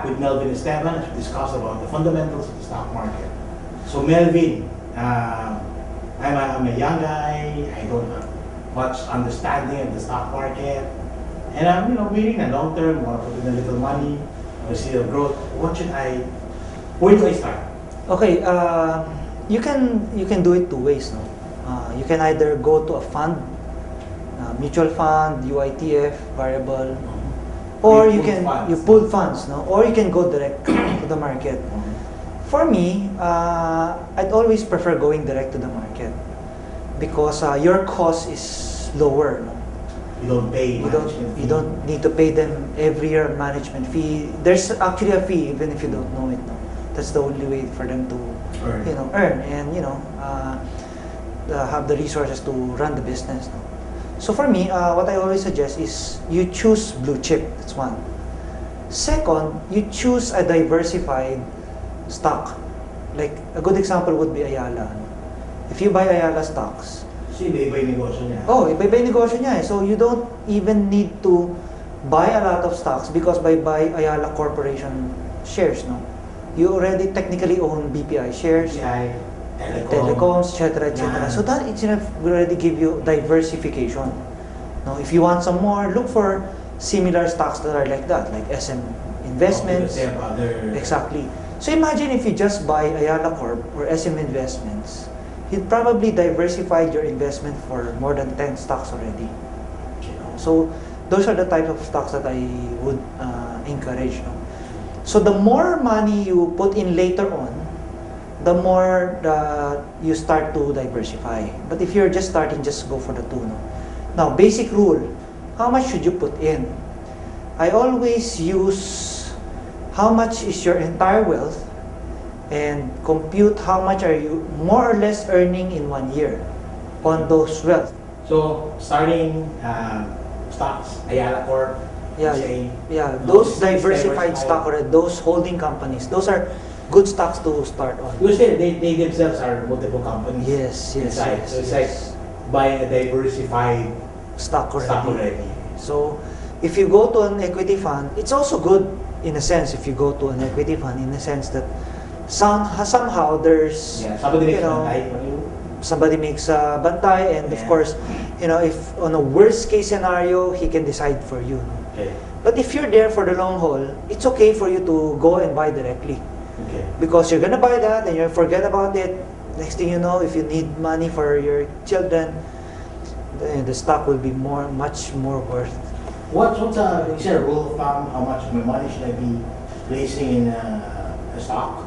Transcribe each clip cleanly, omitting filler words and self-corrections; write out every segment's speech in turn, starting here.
with Melvin Esteban as we discuss about the fundamentals of the stock market. So Melvin, I'm a young guy. I don't have much understanding of the stock market, and I'm waiting a long term. Want to put in a little money, want to see the growth. Where do I start? Okay, you can do it two ways. No, you can either go to a fund, mutual fund, UITF, variable, or you pull funds. No, or you can go direct to the market. For me, I'd always prefer going direct to the market because your cost is lower. No? You don't pay. You don't need to pay them every year management fee. There's actually a fee even if you don't know it. No? That's the only way for them to earn and have the resources to run the business. No? So for me, what I always suggest is you choose blue chip. That's one. Second, you choose a diversified stock. Like a good example would be Ayala. If you buy Ayala stocks, iba yung negosyo niya. Oh, iba yung negosyo niya. So you don't even need to buy a lot of stocks because by buy Ayala Corporation shares, no? You already technically own BPI shares, telecoms, etc., etc. So that it's already give you diversification. Now, if you want some more, look for similar stocks that are like that, like SM Investments. Exactly. So imagine if you just buy Ayala Corp or SM Investments, you'd probably diversified your investment for more than 10 stocks already. So those are the type of stocks that I would encourage. No? So the more money you put in later on, the more you start to diversify. But if you're just starting, just go for the two. No? Now, basic rule, how much should you put in? I always use how much is your entire wealth and compute how much are you more or less earning in 1 year on those wealth. So starting stocks, Ayala Corp, those diversified stock or those holding companies, those are good stocks to start on. Because they themselves are multiple companies. Yes. So it's like buying a diversified stock already. So if you go to an equity fund, it's also good in a sense if you go to an equity fund in a sense that somehow there's somebody makes a bantay and of course if on a worst case scenario he can decide for you. Okay. But if you're there for the long haul, it's okay for you to go and buy directly. Okay. Because you're gonna buy that and you forget about it. Next thing you know, if you need money for your children, the stock will be much more worth. Is there a rule of thumb? How much of my money should I be placing in a stock?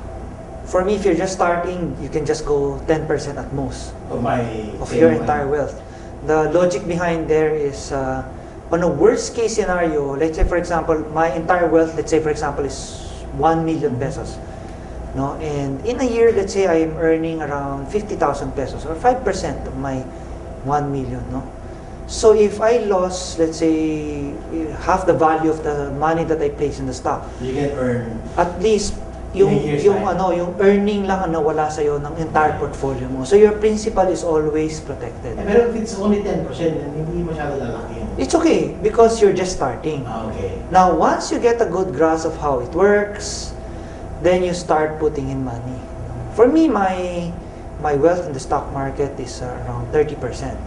For me, if you're just starting, you can just go 10% at most of your entire wealth. The logic behind there is on a worst case scenario, let's say for example, my entire wealth, let's say for example, is 1 million pesos. No? And in a year, let's say I am earning around 50,000 pesos or 5% of my 1 million. No? So if I lost, let's say, half the value of the money that I place in the stock, you can earn at least yung earning lang ang nawala sa iyo ng entire portfolio mo. So your principal is always protected. Pero if it's only 10%, then hindi masyado lalaki yun. It's okay because you're just starting. Okay. Now, once you get a good grasp of how it works, then you start putting in money. For me, my wealth in the stock market is around 30%.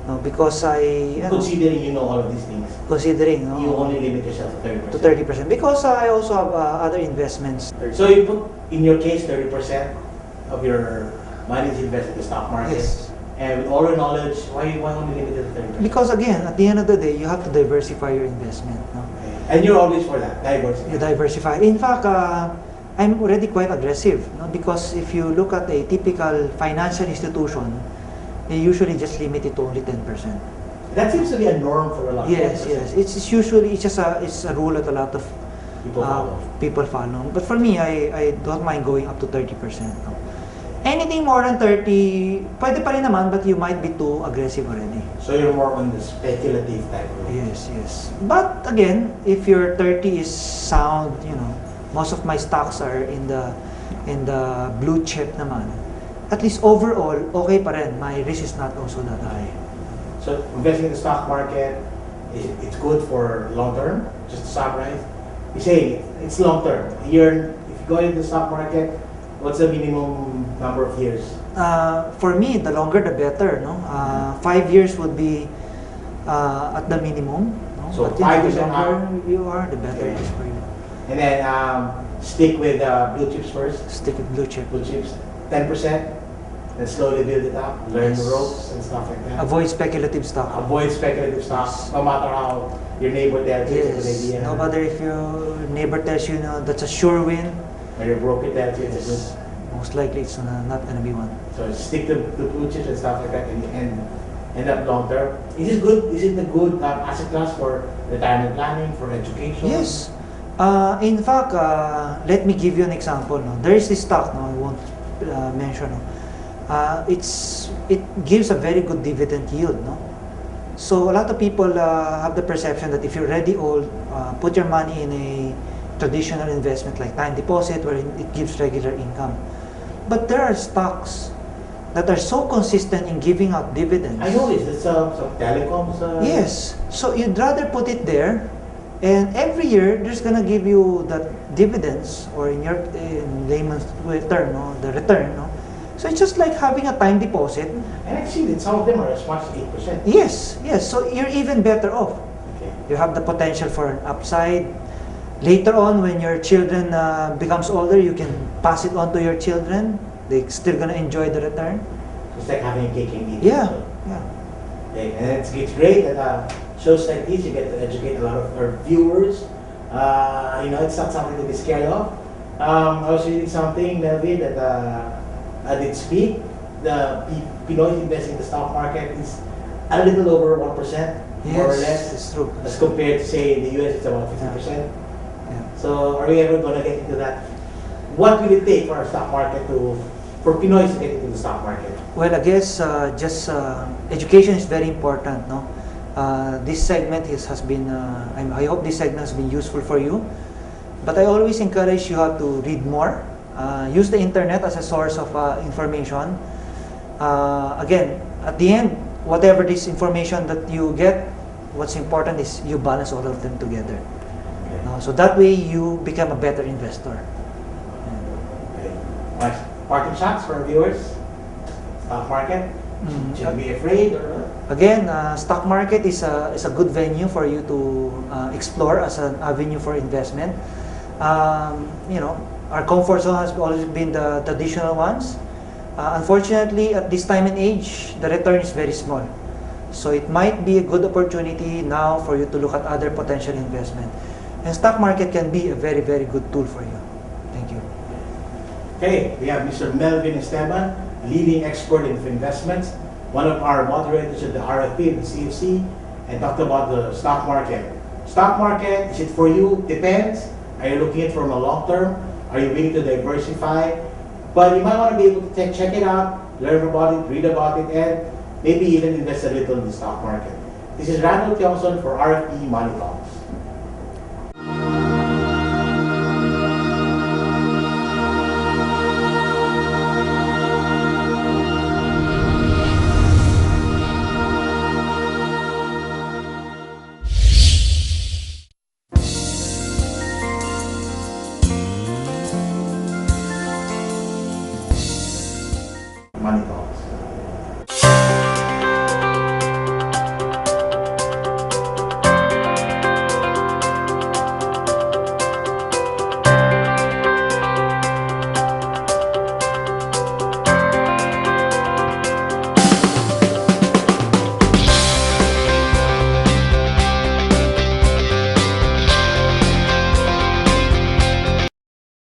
No, because considering you know all of these things. Considering, no, you only limit yourself to 30%. To 30% because I also have other investments. So you put, in your case, 30% of your money is invested in the stock market. Yes. And with all your knowledge, why only limit it to 30%? Because again, at the end of the day, you have to diversify your investment. No? Okay. And you're always for that, diversify. You diversify. In fact, I'm already quite aggressive. No? Because if you look at a typical financial institution, they usually just limit it to only 10%. That seems to be a norm for a lot of people. Yes. It's usually it's a rule that a lot of people follow. But for me, I don't mind going up to 30%. No? Anything more than 30, pwede pa rin naman, but you might be too aggressive already. So you're more on the speculative type of Yes. But again, if your 30 is sound, most of my stocks are in the blue chip naman. At least overall, okay pa rin. My risk is not also that high. So investing in the stock market, it's good for long term, just to summarize? you say it's long term. If you go into the stock market, what's the minimum number of years? For me, the longer the better. No, 5 years would be at the minimum. No? So But 5 the years and longer you are, the better Okay. it is for you. And then stick with blue chips first. Stick with blue chip. Blue chips, 10%. Then slowly build it up. Learn the Yes. ropes and stuff like that. Avoid speculative stock. Avoid speculative stocks, no matter how your neighbor tells you it's a good Yes. idea. No matter if your neighbor tells you, that's a sure win. Or your broker tells you it's a good. Most likely it's not gonna be one. So stick to blue chips and stuff like that, and end up long term. Is it good? Is it a good asset class for retirement planning, for education? Yes. In fact, let me give you an example. No? There is this stock. No, I won't mention. No? It gives a very good dividend yield. No. So a lot of people have the perception that if you're already old, put your money in a traditional investment like time deposit, where it gives regular income. But there are stocks that are so consistent in giving out dividends. I noticed it's some telecoms. Yes. So you'd rather put it there, and every year there's gonna give you that dividends, or in layman's term, no, the return. No? So it's just like having a time deposit. And I've seen that some of them are as much as 8%. Yes, yes. So you're even better off. Okay. You have the potential for an upside. Later on, when your children becomes older, you can pass it on to your children. They're still gonna enjoy the return. It's like having a cake and eat. Yeah, yeah. Okay. And it's great that shows like this, you get to educate a lot of our viewers. It's not something to be scared of. I was reading something, Melvin, that at its peak, the Pinoy investing in the stock market is a little over 1%, more or Yes, less, it's true. as compared to, say, in the US, it's about 50%. Yeah. So are we ever going to get into that? What will it take for our stock market for Pinoys to get into the stock market? Well, I guess education is very important. No, this segment has been. I hope this segment has been useful for you. But I always encourage you how to read more. Use the internet as a source of information. Again, at the end, whatever this information that you get, what's important is you balance all of them together. Okay. So that way you become a better investor. Okay. Right. Parting shots for our viewers. Stock market. Should we be afraid or? Again, stock market is a good venue for you to explore as an avenue for investment. Our comfort zone has always been the traditional ones. Unfortunately, at this time and age, the return is very small. So it might be a good opportunity now for you to look at other potential investment. And stock market can be a very, very good tool for you. Thank you. Okay, we have Mr. Melvin Esteban, leading expert in investments, one of our moderators at the RFP and the CFC, and talked about the stock market. Stock market, is it for you? Depends. Are you looking at it from a long term? Are you willing to diversify? But you might want to be able to check it out, learn about it, read about it, and maybe even invest a little in the stock market. This is Randall Johnson for RFP Money Talks.